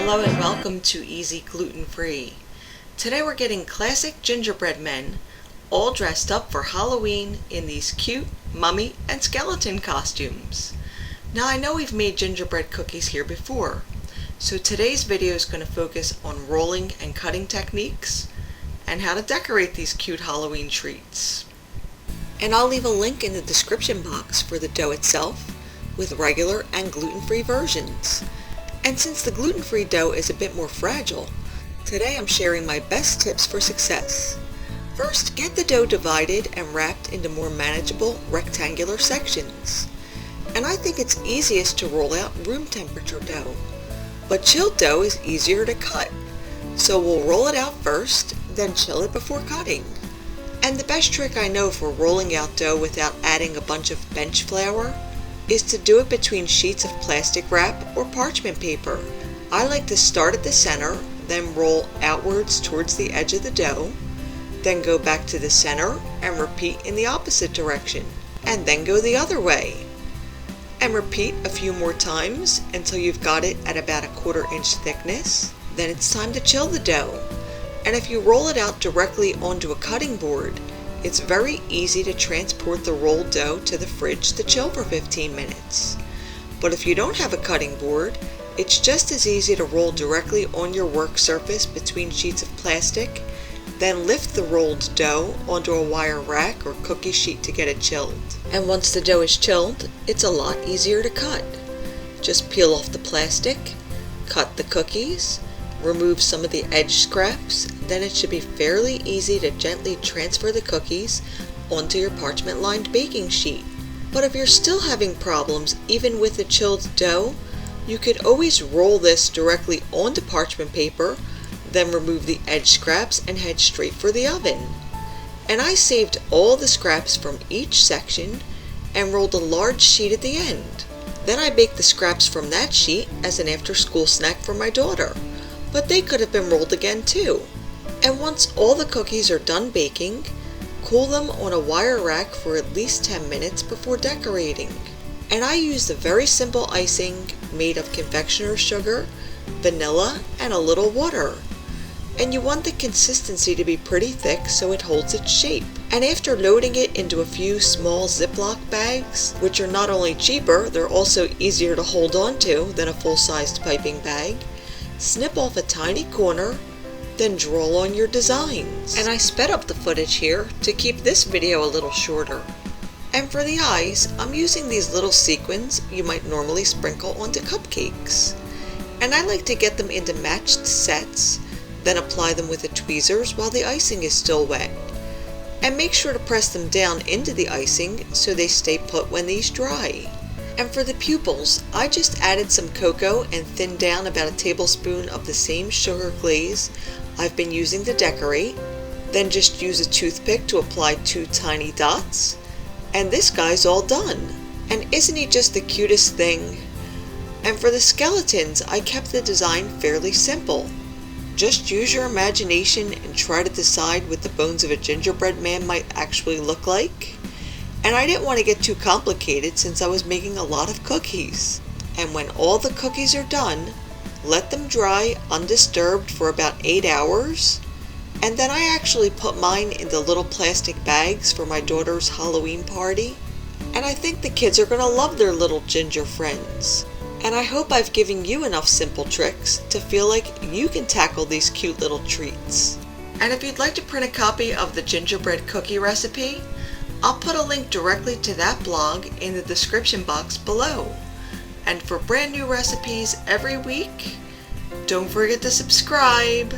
Hello and welcome to EZGlutenFree. Today we're getting classic gingerbread men all dressed up for Halloween in these cute mummy and skeleton costumes. Now I know we've made gingerbread cookies here before, so today's video is going to focus on rolling and cutting techniques and how to decorate these cute Halloween treats. And I'll leave a link in the description box for the dough itself with regular and gluten-free versions. And since the gluten-free dough is a bit more fragile, today I'm sharing my best tips for success. First, get the dough divided and wrapped into more manageable rectangular sections. And I think it's easiest to roll out room temperature dough. But chilled dough is easier to cut. So we'll roll it out first, then chill it before cutting. And the best trick I know for rolling out dough without adding a bunch of bench flour is to do it between sheets of plastic wrap or parchment paper. I like to start at the center, then roll outwards towards the edge of the dough, then go back to the center and repeat in the opposite direction, and then go the other way. And repeat a few more times until you've got it at about a 1/4 inch thickness. Then it's time to chill the dough. And if you roll it out directly onto a cutting board, it's very easy to transport the rolled dough to the fridge to chill for 15 minutes. But if you don't have a cutting board, it's just as easy to roll directly on your work surface between sheets of plastic, then lift the rolled dough onto a wire rack or cookie sheet to get it chilled. And once the dough is chilled, it's a lot easier to cut. Just peel off the plastic, cut the cookies, remove some of the edge scraps, then it should be fairly easy to gently transfer the cookies onto your parchment lined baking sheet. But if you're still having problems even with the chilled dough, you could always roll this directly onto parchment paper, then remove the edge scraps and head straight for the oven. And I saved all the scraps from each section and rolled a large sheet at the end. Then I baked the scraps from that sheet as an after-school snack for my daughter. But they could have been rolled again too. And once all the cookies are done baking, cool them on a wire rack for at least 10 minutes before decorating. And I used a very simple icing made of confectioner's sugar, vanilla, and a little water. And you want the consistency to be pretty thick so it holds its shape. And after loading it into a few small Ziploc bags, which are not only cheaper, they're also easier to hold on to than a full-sized piping bag, snip off a tiny corner, then draw on your designs. And I sped up the footage here to keep this video a little shorter. And for the eyes, I'm using these little sequins you might normally sprinkle onto cupcakes. And I like to get them into matched sets, then apply them with the tweezers while the icing is still wet. And make sure to press them down into the icing so they stay put when these dry. And for the pupils, I just added some cocoa and thinned down about a tablespoon of the same sugar glaze I've been using to decorate. Then just use a toothpick to apply 2 tiny dots. And this guy's all done. And isn't he just the cutest thing? And for the skeletons, I kept the design fairly simple. Just use your imagination and try to decide what the bones of a gingerbread man might actually look like. And I didn't want to get too complicated since I was making a lot of cookies. And when all the cookies are done, let them dry undisturbed for about 8 hours. And then I actually put mine into little plastic bags for my daughter's Halloween party. And I think the kids are going to love their little ginger friends. And I hope I've given you enough simple tricks to feel like you can tackle these cute little treats. And if you'd like to print a copy of the gingerbread cookie recipe, I'll put a link directly to that blog in the description box below. And for brand new recipes every week, don't forget to subscribe.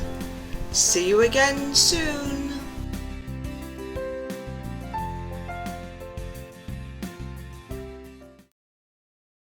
See you again soon.